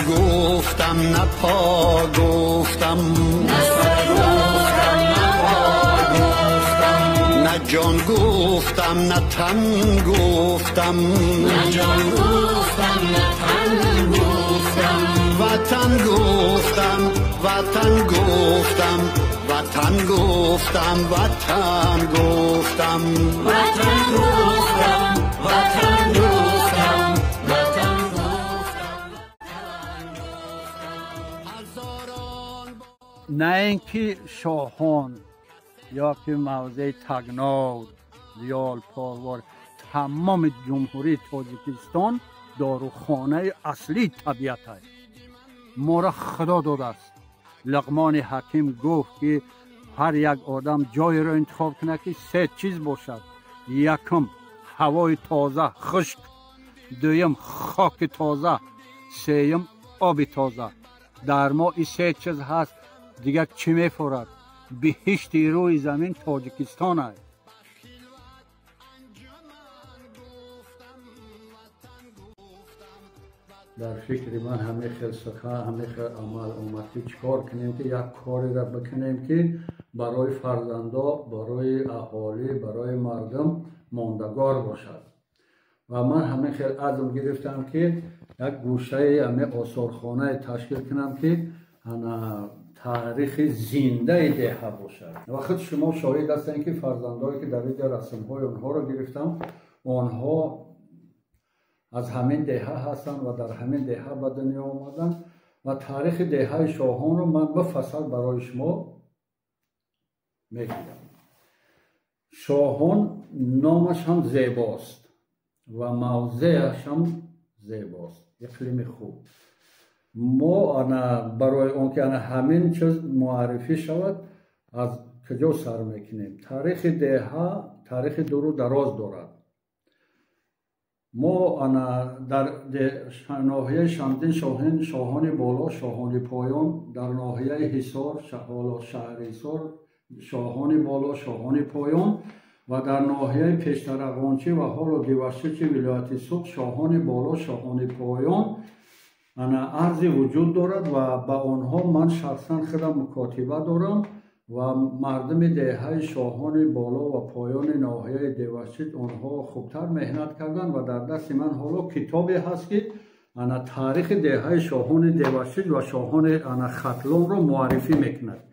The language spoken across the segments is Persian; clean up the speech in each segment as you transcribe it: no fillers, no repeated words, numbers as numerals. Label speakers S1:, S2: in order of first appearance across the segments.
S1: گفتم نه پا گفتم، نه سر گفتم نه پا گفتم، نه جان گفتم نه تن گفتم، نه جان گفتم نه تن گفتم، وطن گفتم وطن گفتم، وطن گفتم وطن گفتم، وطن گفتم وطن گفتم، وطن گفتم.
S2: نه اینکه شاهان یا که موضع تگناود ریال پاروار تمام جمهوری تاجیکستان داروخانه اصلی طبیعت است. ما را خدا داده است. لقمان حکیم گفت که هر یک آدم جای را انتخاب کنه که سه چیز باشد: یکم هوای تازه خشک، دویم خاک تازه، سوم آب تازه. در ما این سه چیز هست، دیگر چی میفورد؟ بهشت روی زمین تاجیکستان است. در فکر من همه خیل سخن، همه خیل عمل اومدی چکار کنیم که یک کاری را بکنیم که برای فرزندا، برای اهالی، برای مردم ماندگار باشد. و من همه خیل عزم گرفتم که یک گوشه همه آثارخانه تشکیل کنم که تاریخ زنده دهه باشد. وقت شما شاهد هستین که فرزندایی که در اینجا رسم‌های آنها را گرفتم، آنها از همین دهه هستند و در همین دهه به دنیا آمدند و تاریخ دهه شاهان رو من مفصل برای شما میگم. شاهان نامش هم زیباست و موضعش هم زیباست، اقلیم خوب. ما برای اون که همین چیز معرفی شود از کجا سر میکنیم؟ تاریخ دهه تاریخ دور و دراز دارد. ما در ناحیه شمدین شاهان بالا، شاهان پایان، در ناحیه حصار، شهر حصار، شاهان بالا، شاهان پایان و در ناحیه پیشترقانچی و حال و دیوشچی ولایت سوق، شاهان بالا، شاهان پایان ارزی وجود دارد و با آنها من شخصا خودم مکاتبه دارم و مردم دهه شاهان بالا و پایان ناحیه دیوشچی آنها خوبتر مهنت کردن و در دست من حالا کتابی هست که تاریخ دهه شاهان دیوشچی و شاهان ختلون رو معرفی میکند.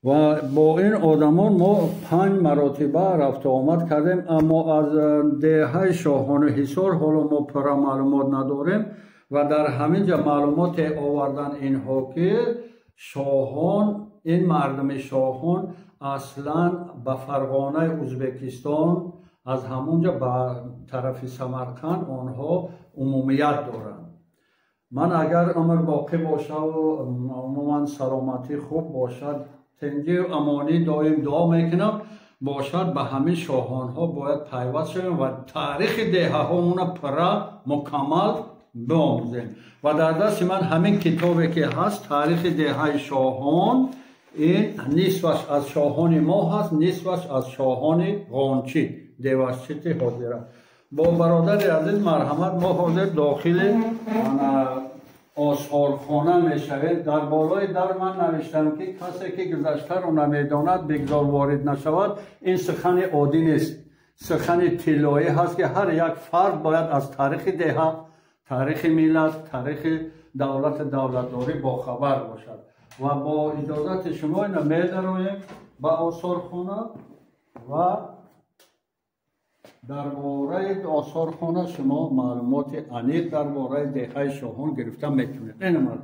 S2: و با این آدمان ما 5 مراتبه رفت آمد کردیم، اما از دهه شاهان حصار حالا ما پر معلومات نداریم و در همین جا معلومات آوردن اینها که شاهان، این مردم شاهان اصلا به فرغانه ازبکستان از همونجا به طرف سمرقند آنها عمومیت دارند. من اگر عمر باقی باشه و عموما سلامتی خوب باشد، تنجی و امانی دایم دعا میکنم باشد به همین شاهان ها باید پیوست شویم و تاریخ دهه ها پر مکمل بیاموزیم. و در دست من همین کتابی که هست تاریخ دهه شاهان، این نصفش از شاهان ما هست، نصفش از شاهان قانچی دیوشچی حاضره. با برادر عزیز مرحمت ما حاضر داخل آثارخانه میشوید. در بالای در من نوشتم که کسی که گذشته رو نمیداند بگذار وارد نشود. این سخن عادی نیست، سخن طلایی هست که هر یک فرد باید از تاریخ دهه، تاریخ ملت، تاریخ دولتداری با خبر باشد. و با اجازت شما اینو می‌درویم به آثارخانه و درباره آثارخانه شما معلومات عمیق درباره دهه شاهان گرفتن میتونید. اینو مرحمت.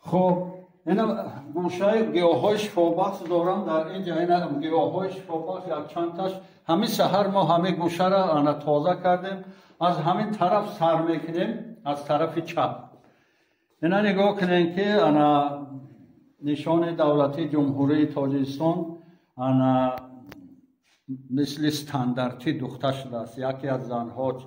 S2: خب اینا گوشه گیاهای شفابخش دارم در اینجا. اینا گیاهای شفابخش یک چند تاش همین سحر ما همه گوشه را تازه کردیم. از همین طرف سر میکنیم، از طرف چپ. اینا نگاه کنین که نشان دولتی جمهوری تاجیکستان مثل استانداردی دوخته شده است. یکی از زنها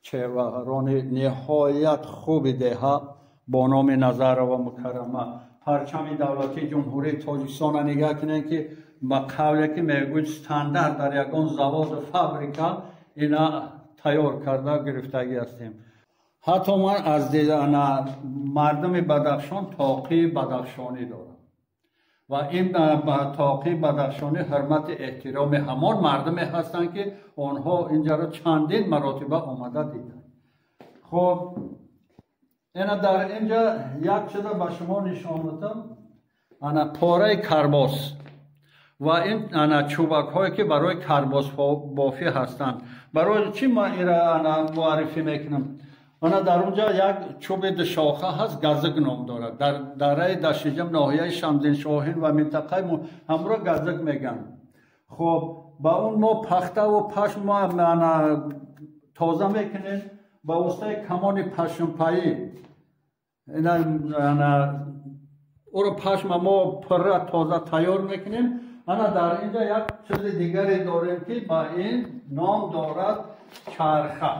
S2: چهره‌ران نهایت خوب دهه با نام نظر و مکرمه پرچم دولتی جمهوری تاجیکستان نگاه کنین که با قولی که میگوید استاندارد در یگان زواد فابریکا اینا تیار کرده گرفتگی هستیم. حتی من از دیدن مردم بدخشان طاقی بدخشانی دارم و این طاقی بدخشانی حرمت احترام همان مردم هستند که آنها اینجا را چندین مراتبه آمده دیدن. خب اینا در اینجا یک چیز به شما نشان میدم، انا پاره کرباس و این انا چوبک هایی که برای کرباس بافی هستند. برای چی ما ایرا انا معرفی میکنم؟ انا در اونجا یک چوب دشاخه هست، گزک نام دارد. در دره دشیجم ناحیه شمدین شاهین و منطقه همراه گزک میگن. خب با اون ما پخته و پشم ما تازه میکنیم با واسطه کمان پشمپایی. او رو پشم ما پر تازه تیار میکنیم. انا در اینجا یک چیز دیگری داریم که با این نام دارد چرخه.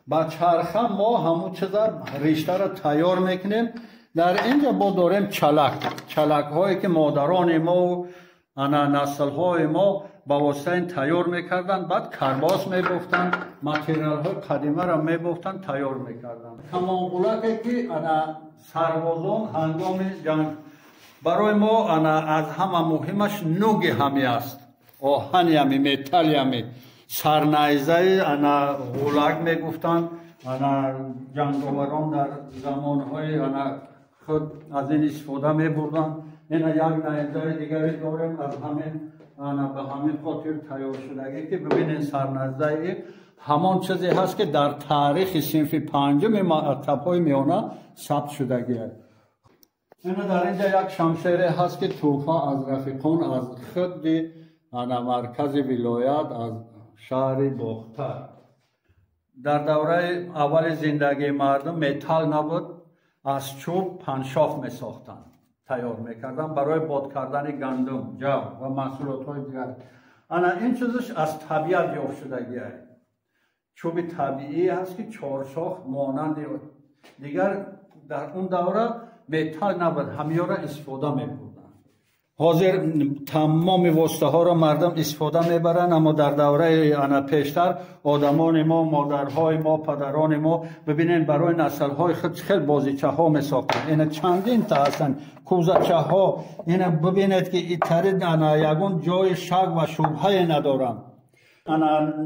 S2: با چرخه ما همون چیزا ریشته را تیار میکنیم. در اینجا با داریم چلک هایی که مادران ما و نسل های ما با واسطه این تیار میکردن، بعد کرباس میگفتن، ماتریال های قدیمه را میگفتن تیار میکردن. کمان غولکی که سربازان هنگام جنگ برای ما از همه مهمش نوگ همی است، آهن همی، متل همی، سرنیزه غولک میگفتن. جنگاوران در زمانهای خود از این استفاده میبردن. این یک نیزه دیگری داریم از همین به همین خاطر تیار شدگی که ببینین سرنیزه همان چیزی هست که در تاریخ صنف پنجم مکتب‌های میانه ثبت شدگی است. این در اینجا یک شمشیر هست که توفه از رفیقان از خود مرکز ولایت از شهر باختر. در دوره اول زندگی مردم متل نبود، از چوب پنشاف می ساختن، تیار میکردن برای باد کردن گندم، جو و محصولات های دیگر. این چیزش از طبیعت یافت شدگی است. چوب طبیعی هست که چهارشاخ مانند دیگر در اون دوره متل نبود، همیشه را استفاده میبردن. حاضر تمام واسطه ها را مردم استفاده میبرن، اما در دوره پیشتر آدمان ما، مادرهای ما، پدران ما ببینین برای نسل های خود خیلی بازیچه ها میساختن. این چندین تا هستن کوزچه ها. این ببینید که این طرید یگون جای شک و شبهه ندارن.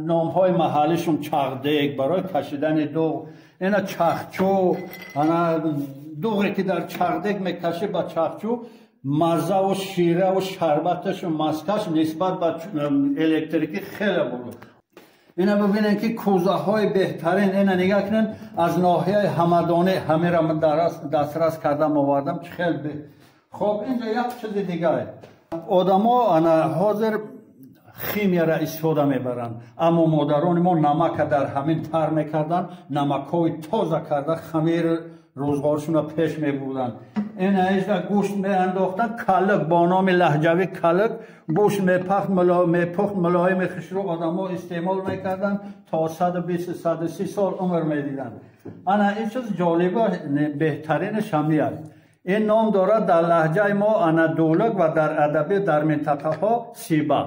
S2: نام های محلیشون چغدک برای کشیدن دوغ، این چخچو، دوغی که در چغدک میکشه با چخچو مزه و شیره و شربتش و مسکش نسبت به الکتریکی خیلی بود. اینا ببینن که کوزه های بهترین اینا نگاه کنن از ناحیه همدانه همه را من دسترس کردم آوردم خیلی خب. اینجا یک چیز دیگه آدما حاضر خیمیه را استفاده میبرن، اما مادران ما نمک در همین تر میکردن، نمک های تازه کرده خمیر روزگارشون را پیش میبردن. این ایجا گوشت میانداختن، کلک با نام لهجوی کلک گوشت میپخت ملایم خشرو آدما استعمال میکردن تا 120 130 سال عمر میدیدن. این چیز جالبه بهترینش همیه. این نام دارد در لهجه ما دولک و در ادبی در منطقه ها سیبه.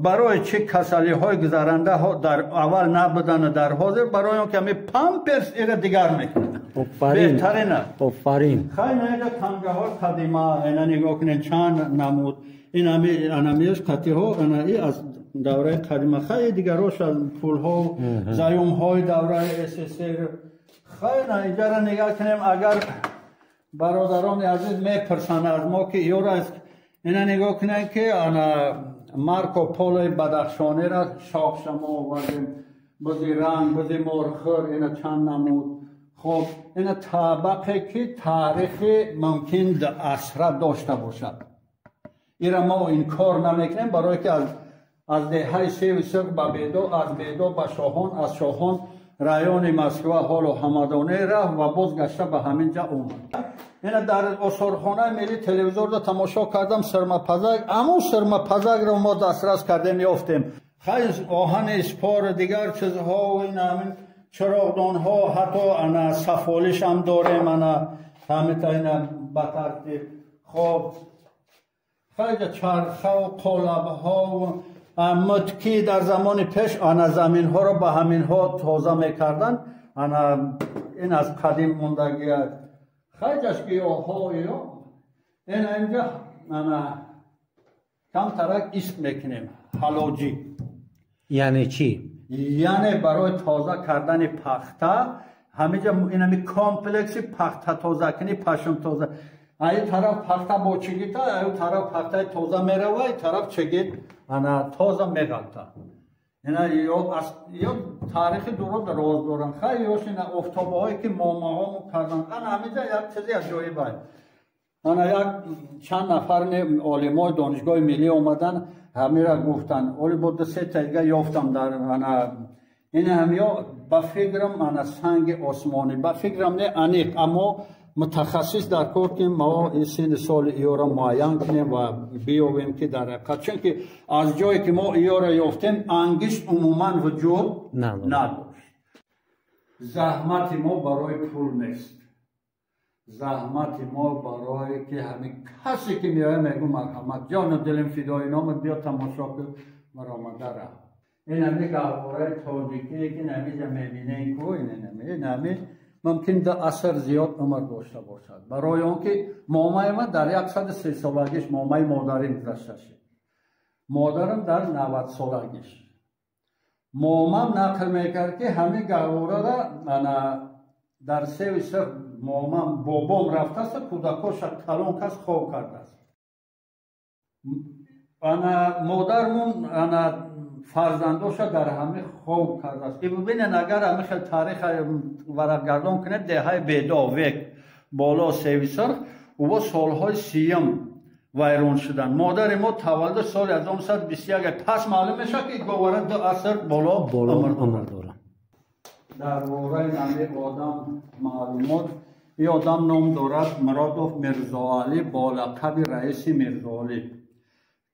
S2: برای چه کسلی های گذرنده ها در اول نبودن در حاضر برای اون که همی پمپرس ایره دیگر میکنن بهترینه. خیلی اینجا تنگه ها قدیمه اینا نگاه کنین چند نمود. این همیش قطعی ها از دوره قدیمه. خیلی دیگراش از پول ها زیوم های دوره SSR. خیلی اینجا را نگاه کنیم. اگر برادران عزیز میپرسن از ما که ایو را اینا نگاه کنین که مارکو پولوی بدخشانی را شاخ شما آوردیم، بزی رنگ بزی مرخور اینا چند نمود. خب اینا طبقه که تاریخ ممکن عصر داشته باشد. اینا ما این کار نمیکنیم برای که از دهه 30 به بیدو، از بیدو به شاهان، از شاهان رایون مسکو حال و همدانه رفت و بازگشته به همین جا اومد. اینا در آثارخانه ملی تلویزیون را تماشا کردم، سرمپزک، اما سرمپزک را ما دسترس کردیم یافتیم. خیلی آهن اسپار دیگر چیزها و این همین چراغدان ها، حتی سفالش هم داریم همین اینا بترتیب. خب خیلی چرخه و قالب ها و متکی در زمان پیش آن زمین ها رو به همین ها تازه میکردن. این از قدیم موندگی خیلیش گیاه های این اینجا کم ترک اسم میکنیم حلاجی.
S3: یعنی چی؟
S2: یعنی برای تازه کردن پخته همینجا اینمی کامپلکسی پخته تازه کنی پشم تازه ای طرف پخته با چگیتا ای طرف پخته تازه میروه ای طرف چگید تازه میغلطه. اینا یا تاریخ درست راز دارن خیلی یاش اینا افتابه هایی که ماماها کردن. همینجا یک چیزی از جایی باید یک چند نفر علمای دانشگاه ملی اومدن همه را گفتن اولی بود سه تیگه یافتم در این همیا با فکرم سنگ آسمانی با فکرم نه انیق اما متخصص در کار که ما این سن سال ایو را معین کنیم و بیابیم که در حقیقت چون که از جایی که ما ایو را یافتیم انگشت عموما وجود نداشت. زحمت ما برای پول نیست، زحمت ما برای که همین کسی که میاد میگه مرحمت جان دلم فدای نامت بیا تماشا کن مرا مداره. این همی گهواره تاجیکی که نمیجا میبینه این کوی نمی ممکن در اثر زیاد عمر داشته باشد برای اون که مامای من در 103 سالگیش مامای مادرم گذشته شد. مادرم در 90 سالگیش مامم نقل میکرد که همین گهواره را در سه سر مامم بابام رفته است کودکاش کلان کس خواب کرده است. مادرمون فرزنداش در همه خواب کرده است. ببینن اگر همه خیلی تاریخ ورق گردان کنه دهه بیدا وک بالا سویسر و سالهای 30 ویران شدن. مادر ما تولد سال 1921 پس معلوم میشه که گواره 2 عصر بالا عمر داره. در باره نمی آدم معلومات این آدم نام دارد مرادوف میرزا علی با لقب رئیس میرزا علی.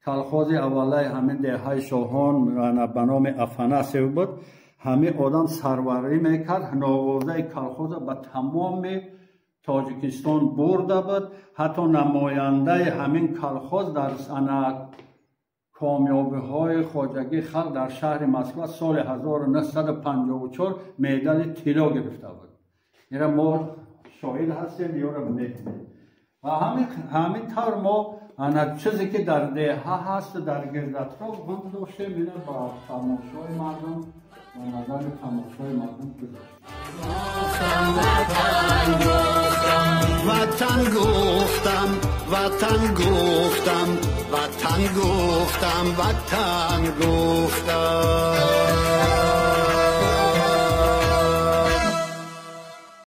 S2: کلخوز اوله همین دهه شاهان به نام افناسی بود. همین آدم سروری میکرد نوازه کلخوز به تمام تاجیکستان برده بود. حتی نماینده همین کلخوز در کامیابی های خواجگی خلق در شهر مسکو سال 1954 مدال طلا گرفته بود. این ما شاهد هستیم یا را میکنیم و همین طور ما چیزی که در دهه هست در گرد اطراف هم داشته میره با تماشای مردم و نظر تماشای مردم گذاشت.
S1: وطن گفتم وطن گفتم وطن گفتم وطن گفتم